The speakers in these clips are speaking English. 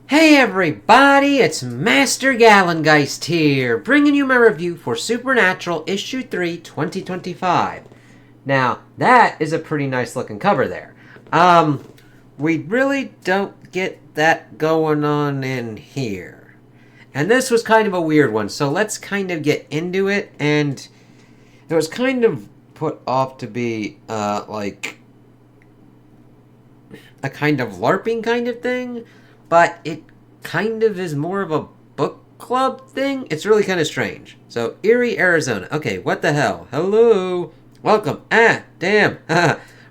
Hey everybody, it's Master Gallengeist here, bringing you my review for Supernatural Issue 3, 2025. Now, that is a pretty nice looking cover there. We really don't get that going on in here. And this was kind of a weird one, so let's kind of get into it, and it was kind of put off to be, like, a kind of LARPing kind of thing, but it kind of is more of a book club thing. It's really kind of strange. So, Erie, Arizona. Okay, what the hell? Hello. Welcome. Damn.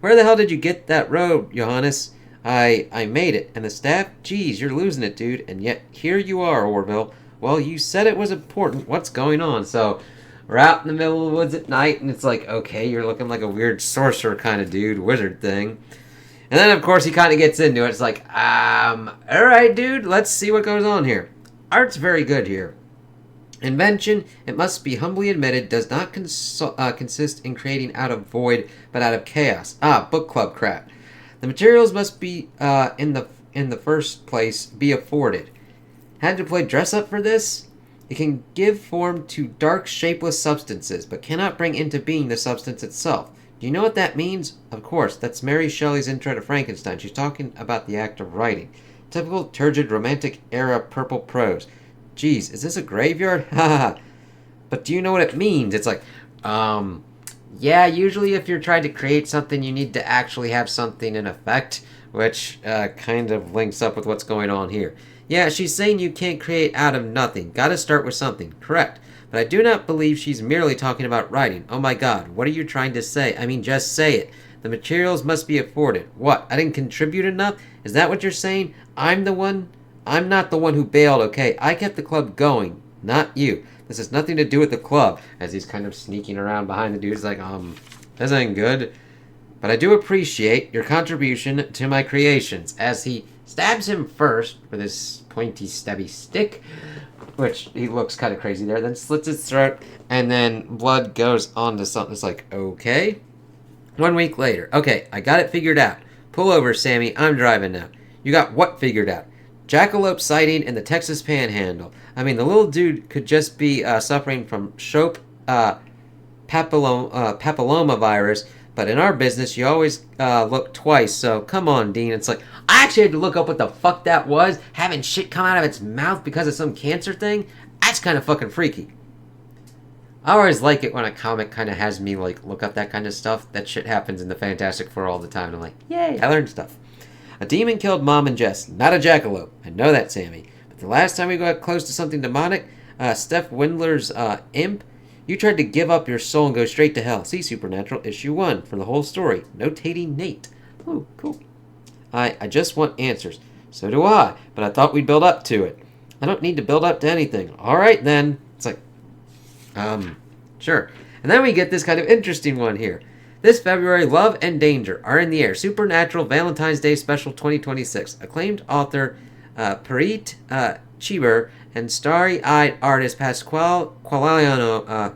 Where the hell did you get that road, Johannes? I made it. And the staff? Geez, you're losing it, dude. And yet, here you are, Orville. Well, you said it was important. What's going on? So, we're out in the middle of the woods at night, and it's like, okay, you're looking like a weird sorcerer kind of dude, wizard thing. And then, of course, he kind of gets into it. It's like, alright, dude, let's see what goes on here. Art's very good here. Invention, it must be humbly admitted, does not consist in creating out of void, but out of chaos. Book club crap. The materials must be, in the first place, be afforded. Had to play dress-up for this? It can give form to dark, shapeless substances, but cannot bring into being the substance itself. Do you know what that means? Of course, that's Mary Shelley's intro to Frankenstein. She's talking about the act of writing. Typical turgid romantic era purple prose. Geez, is this a graveyard? Haha. But do you know what it means? It's like, yeah, usually if you're trying to create something, you need to actually have something in effect, which kind of links up with what's going on here. Yeah, she's saying you can't create out of nothing. Gotta start with something. Correct. But I do not believe she's merely talking about writing. Oh my god, what are you trying to say? I mean, just say it. The materials must be afforded. What, I didn't contribute enough? Is that what you're saying? I'm not the one who bailed, okay? I kept the club going, not you. This has nothing to do with the club. As he's kind of sneaking around behind the dude, he's like, this ain't good. But I do appreciate your contribution to my creations. As he stabs him first with his pointy, stabby stick, which he looks kind of crazy there, then slits his throat, and then blood goes on to something. It's like, okay. 1 week later. Okay, I got it figured out. Pull over, Sammy. I'm driving now. You got what figured out? Jackalope sighting in the Texas Panhandle. I mean, the little dude could just be suffering from papilloma virus, but in our business, you always look twice, so come on, Dean. It's like, I actually had to look up what the fuck that was. Having shit come out of its mouth because of some cancer thing? That's kind of fucking freaky. I always like it when a comic kind of has me, like, look up that kind of stuff. That shit happens in the Fantastic Four all the time. And I'm like, yay, I learned stuff. A demon killed Mom and Jess, not a jackalope. I know that, Sammy. But the last time we got close to something demonic, Steph Windler's imp, you tried to give up your soul and go straight to hell. See Supernatural Issue 1 for the whole story. Notating Nate. Oh, cool. I just want answers. So do I, but I thought we'd build up to it. I don't need to build up to anything. Alright then. It's like, sure. And then we get this kind of interesting one here. This February, Love and Danger are in the air. Supernatural Valentine's Day Special 2026. Acclaimed author Preet Cheever and starry-eyed artist Pasquale Quilano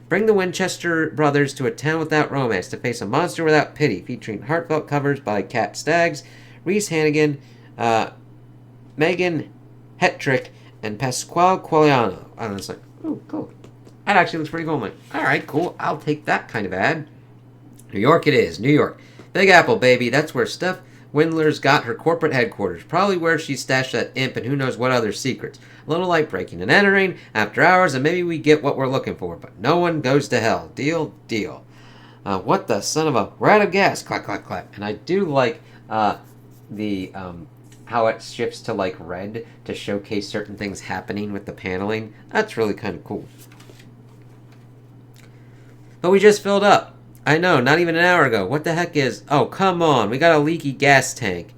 bring the Winchester brothers to a town without romance to face a monster without pity, featuring heartfelt covers by Kat Staggs, Reese Hannigan, Megan Hetrick, and Pasquale Quilano. I was like, oh, cool. That actually looks pretty cool. I'm like, alright, cool. I'll take that kind of ad. New York it is. New York. Big Apple, baby. That's where Steph Windler's got her corporate headquarters. Probably where she stashed that imp and who knows what other secrets. A little light breaking and entering after hours, and maybe we get what we're looking for. But no one goes to hell. Deal, deal. What the son of a... We're out of gas. Clack, clack, clack. And I do like the... how it shifts to like red to showcase certain things happening with the paneling. That's really kind of cool. But we just filled up. I know, not even an hour ago. What the heck is... Oh, come on. We got a leaky gas tank.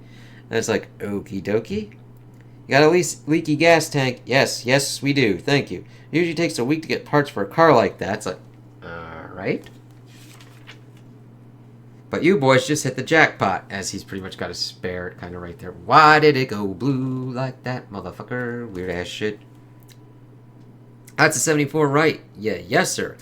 And it's like, okie dokie. You got a leaky gas tank? Yes, we do. Thank you. It usually takes a week to get parts for a car like that. It's like, alright. But you boys just hit the jackpot, as he's pretty much got a spare kind of right there. Why did it go blue like that, motherfucker? Weird ass shit. That's a 74, right? Yeah, yes, sir.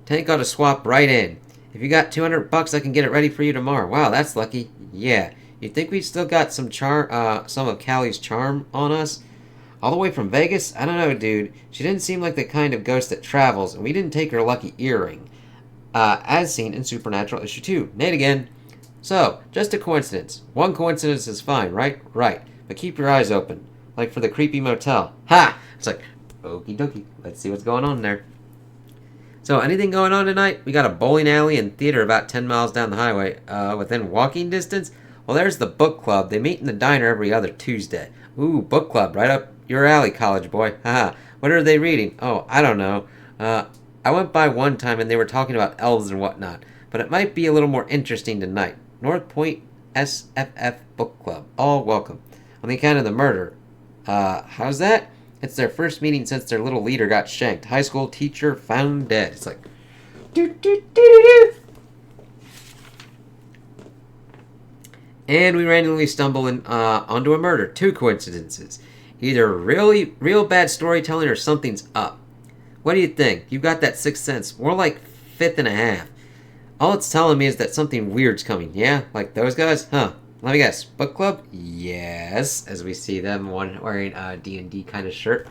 Tank ought to swap right in. If you got $200, I can get it ready for you tomorrow. Wow, that's lucky. Yeah, You think we still got some of Callie's charm on us? All the way from Vegas? I don't know, dude. She didn't seem like the kind of ghost that travels, and we didn't take her lucky earring. As seen in Supernatural Issue 2. Nate again. So, just a coincidence. One coincidence is fine, right? Right. But keep your eyes open. Like for the creepy motel. Ha! It's like, okie dokie. Let's see what's going on there. So, anything going on tonight? We got a bowling alley and theater about 10 miles down the highway. Within walking distance? Well, there's the book club. They meet in the diner every other Tuesday. Ooh, book club. Right up your alley, college boy. Haha. What are they reading? Oh, I don't know. I went by one time and they were talking about elves and whatnot. But it might be a little more interesting tonight. North Point SFF Book Club. All welcome. On the account of the murder. How's that? It's their first meeting since their little leader got shanked. High school teacher found dead. It's like... And we randomly stumble onto a murder. Two coincidences. Either real bad storytelling or something's up. What do you think? You've got that sixth sense. More like fifth and a half. All it's telling me is that something weird's coming. Yeah? Like those guys? Huh. Let me guess. Book club? Yes. As we see them, one wearing a D&D kind of shirt.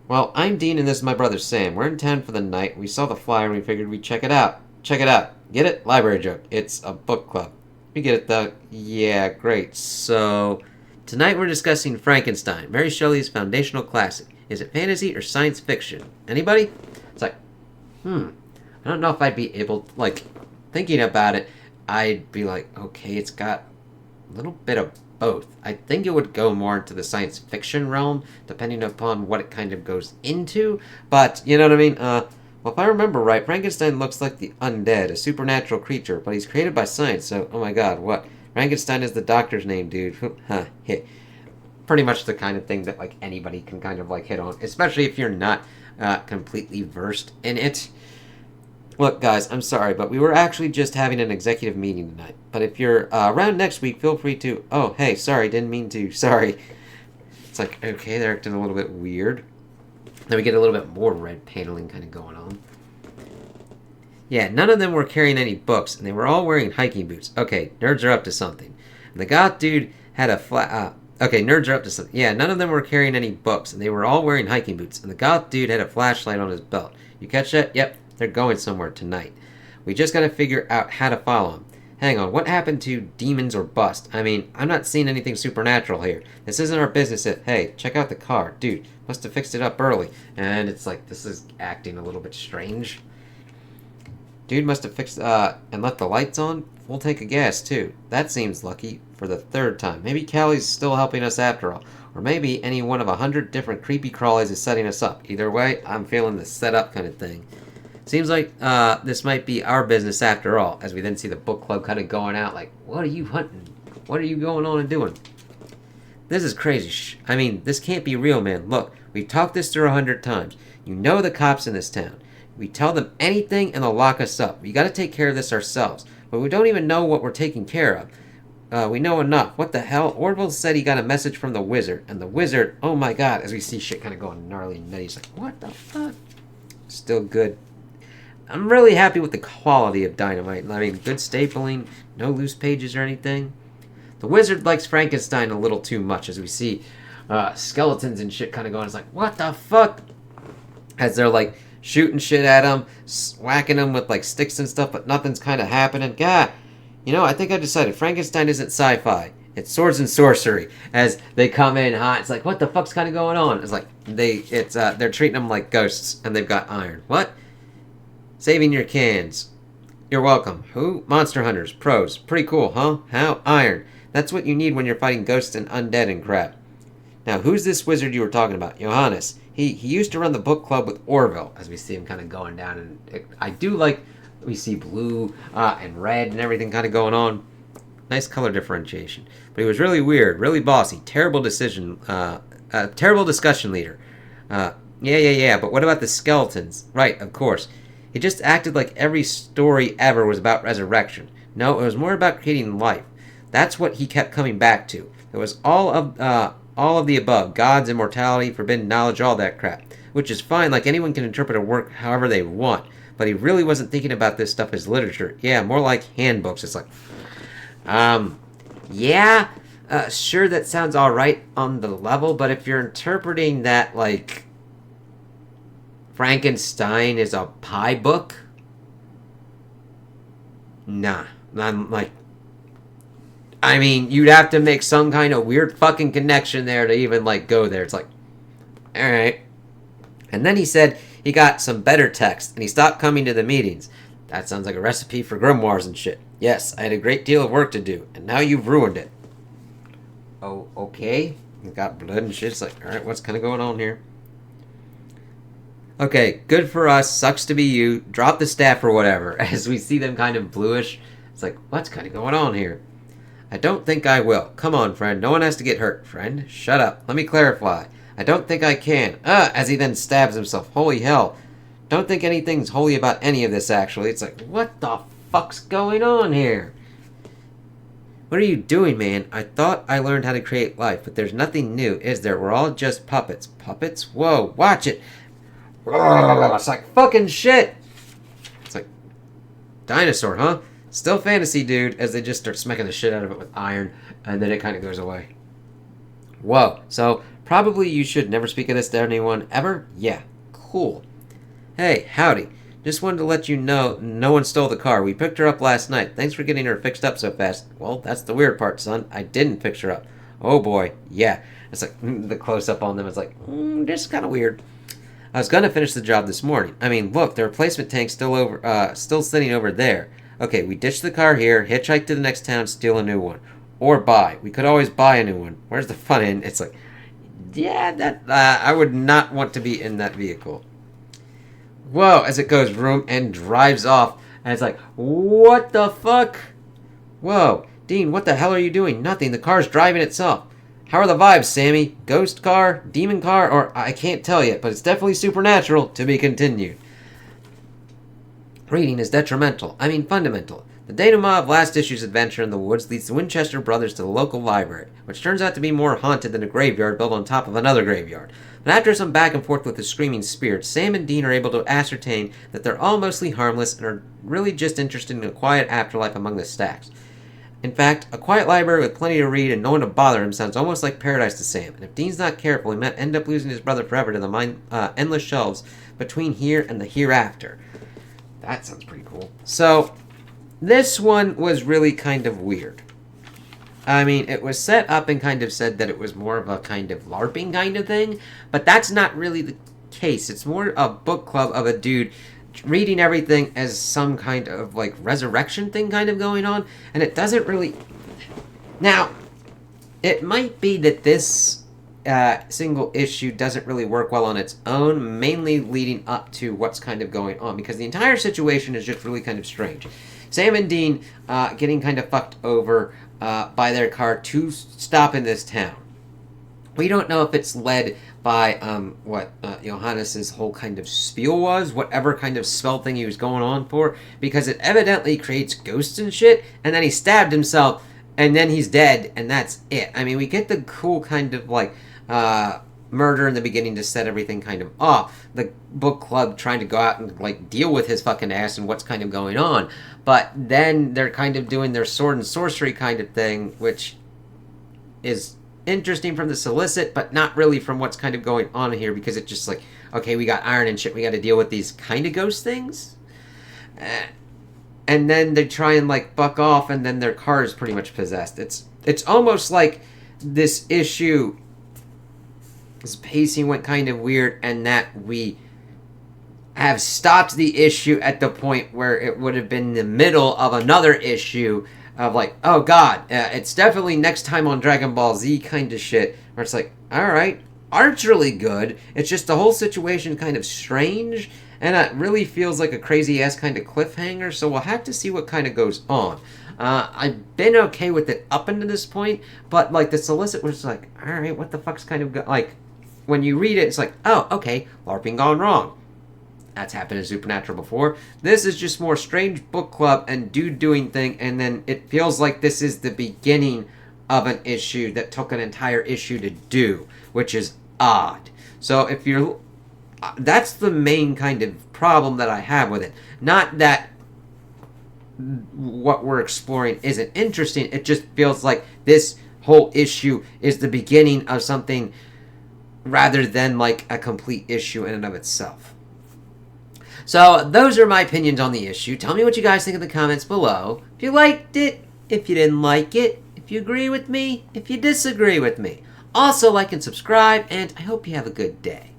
Well, I'm Dean and this is my brother Sam. We're in town for the night. We saw the flyer and we figured we'd check it out. Check it out. Get it? Library joke. It's a book club. You get it though? Yeah, great. So, tonight we're discussing Frankenstein, Mary Shelley's foundational classic. Is it fantasy or science fiction? Anybody? It's like, I don't know if I'd be able, thinking about it, I'd be like, okay, it's got a little bit of both. I think it would go more into the science fiction realm, depending upon what it kind of goes into, but, you know what I mean? Well, if I remember right, Frankenstein looks like the undead, a supernatural creature, but he's created by science, so, oh my god, what? Frankenstein is the doctor's name, dude. Huh, hit. Pretty much the kind of thing that, anybody can kind of, hit on, especially if you're not completely versed in it. Look, guys, I'm sorry, but we were actually just having an executive meeting tonight. But if you're around next week, feel free to... Oh, hey, sorry, didn't mean to. Sorry. It's like, okay, they're acting a little bit weird. Then we get a little bit more red paneling kind of going on. Yeah, none of them were carrying any books, and they were all wearing hiking boots. Okay, nerds are up to something. And the goth dude had a okay, nerds are up to something. Yeah, none of them were carrying any books, and they were all wearing hiking boots. And the goth dude had a flashlight on his belt. You catch that? Yep. They're going somewhere tonight. We just gotta figure out how to follow them. Hang on, what happened to demons or bust? I mean, I'm not seeing anything supernatural here. This isn't our business if, hey, check out the car. Dude, must have fixed it up early. And it's like, this is acting a little bit strange. Dude must have fixed, and left the lights on? We'll take a guess, too. That seems lucky for the third time. Maybe Callie's still helping us after all. Or maybe any one of 100 different creepy crawlies is setting us up. Either way, I'm feeling the setup kind of thing. Seems like this might be our business after all, as we then see the book club kind of going out like, what are you hunting? What are you going on and doing? This is crazy. I mean, this can't be real, man. Look, we've talked this through 100 times. You know the cops in this town. We tell them anything and they'll lock us up. We gotta take care of this ourselves. But we don't even know what we're taking care of. We know enough. What the hell? Orville said he got a message from the wizard. And the wizard, oh my god, as we see shit kind of going gnarly and nutty. He's like, what the fuck? Still good. I'm really happy with the quality of Dynamite. I mean, good stapling, no loose pages or anything. The wizard likes Frankenstein a little too much, as we see skeletons and shit kind of going. It's like, what the fuck? As they're shooting shit at him, whacking him with sticks and stuff, but nothing's kind of happening. God, I think I decided Frankenstein isn't sci-fi. It's swords and sorcery. As they come in hot, it's like, what the fuck's kind of going on? It's like they're treating them like ghosts, and they've got iron. What? Saving your cans. You're welcome. Who? Monster hunters. Pros. Pretty cool, huh? How? Iron. That's what you need when you're fighting ghosts and undead and crap. Now, who's this wizard you were talking about? Johannes. He used to run the book club with Orville, as we see him kind of going down. And I do like, we see blue and red and everything kind of going on. Nice color differentiation. But he was really weird, really bossy. Terrible decision. Terrible discussion leader. Yeah. But what about the skeletons? Right, of course. He just acted like every story ever was about resurrection. No, it was more about creating life. That's what he kept coming back to. It was all of the above. Gods, immortality, forbidden knowledge, all that crap. Which is fine, anyone can interpret a work however they want. But he really wasn't thinking about this stuff as literature. Yeah, more like handbooks. It's like, yeah, sure, that sounds alright on the level, but if you're interpreting that, like, Frankenstein is a pie book, nah. I'm like, I mean, you'd have to make some kind of weird fucking connection there to even, like, go there. It's like, alright. And then he said he got some better text, and he stopped coming to the meetings. That sounds like a recipe for grimoires and shit. Yes, I had a great deal of work to do, and now you've ruined it. Oh, okay. You got blood and shit. It's like, alright, what's kind of going on here? Okay, good for us. Sucks to be you. Drop the staff or whatever. As we see them kind of bluish. It's like, what's kind of going on here? I don't think I will. Come on, friend. No one has to get hurt. Friend, shut up. Let me clarify. I don't think I can. As he then stabs himself. Holy hell. Don't think anything's holy about any of this, actually. It's like, what the fuck's going on here? What are you doing, man? I thought I learned how to create life, but there's nothing new, is there? We're all just puppets. Puppets? Whoa, watch it. It's like fucking shit. It's like, dinosaur, huh? Still fantasy, dude, as they just start smacking the shit out of it with iron, and then it kind of goes away. Whoa, so probably you should never speak of this to anyone ever? Yeah, cool. Hey, howdy. Just wanted to let you know no one stole the car. We picked her up last night. Thanks for getting her fixed up so fast. Well, that's the weird part, son. I didn't fix her up. Oh boy, yeah. It's like, the close-up on them is like, this is kind of weird. I was gonna finish the job this morning. I mean, look, the replacement tank's still sitting over there. Okay, we ditch the car here, hitchhike to the next town, steal a new one. Or buy. We could always buy a new one. Where's the fun in? It's like, yeah, that I would not want to be in that vehicle. Whoa, as it goes vroom and drives off. And it's like, what the fuck? Whoa, Dean, what the hell are you doing? Nothing, the car's driving itself. How are the vibes, Sammy? Ghost car? Demon car? Or I can't tell yet, but it's definitely supernatural. To be continued. Reading is detrimental. I mean fundamental. The denouement of last issue's adventure in the woods leads the Winchester brothers to the local library, which turns out to be more haunted than a graveyard built on top of another graveyard. But after some back and forth with the screaming spirits, Sam and Dean are able to ascertain that they're all mostly harmless and are really just interested in a quiet afterlife among the stacks. In fact, a quiet library with plenty to read and no one to bother him sounds almost like paradise to Sam, and if Dean's not careful, he might end up losing his brother forever to the endless shelves between here and the hereafter. That sounds pretty cool. So, this one was really kind of weird. I mean, it was set up and kind of said that it was more of a kind of LARPing kind of thing, but that's not really the case. It's more a book club of a dude reading everything as some kind of, like, resurrection thing kind of going on, and it doesn't really... Now, it might be that this single issue doesn't really work well on its own, mainly leading up to what's kind of going on, because the entire situation is just really kind of strange. Sam and Dean getting kind of fucked over by their car to stop in this town. We don't know if it's led by what Johannes's whole kind of spiel was, whatever kind of spell thing he was going on for, because it evidently creates ghosts and shit, and then he stabbed himself, and then he's dead, and that's it. I mean, we get the cool kind of, like, murder in the beginning to set everything kind of off. The book club trying to go out and, like, deal with his fucking ass and what's kind of going on. But then they're kind of doing their sword and sorcery kind of thing, which is interesting from the solicit, but not really from what's kind of going on here, because it's just like, okay, we got iron and shit, we got to deal with these kind of ghost things. And then they try and, like, buck off, and then their car is pretty much possessed. It's almost like this issue... His pacing went kind of weird, and that we have stopped the issue at the point where it would have been the middle of another issue of like, oh god, it's definitely next time on Dragon Ball Z kind of shit, where it's like, alright, art's really good, it's just the whole situation kind of strange, and it really feels like a crazy-ass kind of cliffhanger, so we'll have to see what kind of goes on. I've been okay with it up until this point, but like the solicit was like, alright, what the fuck's kind of like, when you read it, it's like, oh, okay, LARPing gone wrong. That's happened in Supernatural before. This is just more strange book club and dude doing thing, and then it feels like this is the beginning of an issue that took an entire issue to do, which is odd. So if you're... That's the main kind of problem that I have with it. Not that what we're exploring isn't interesting. It just feels like this whole issue is the beginning of something rather than like a complete issue in and of itself. So those are my opinions on the issue. Tell me what you guys think in the comments below. If you liked it, if you didn't like it, if you agree with me, if you disagree with me. Also like and subscribe, and I hope you have a good day.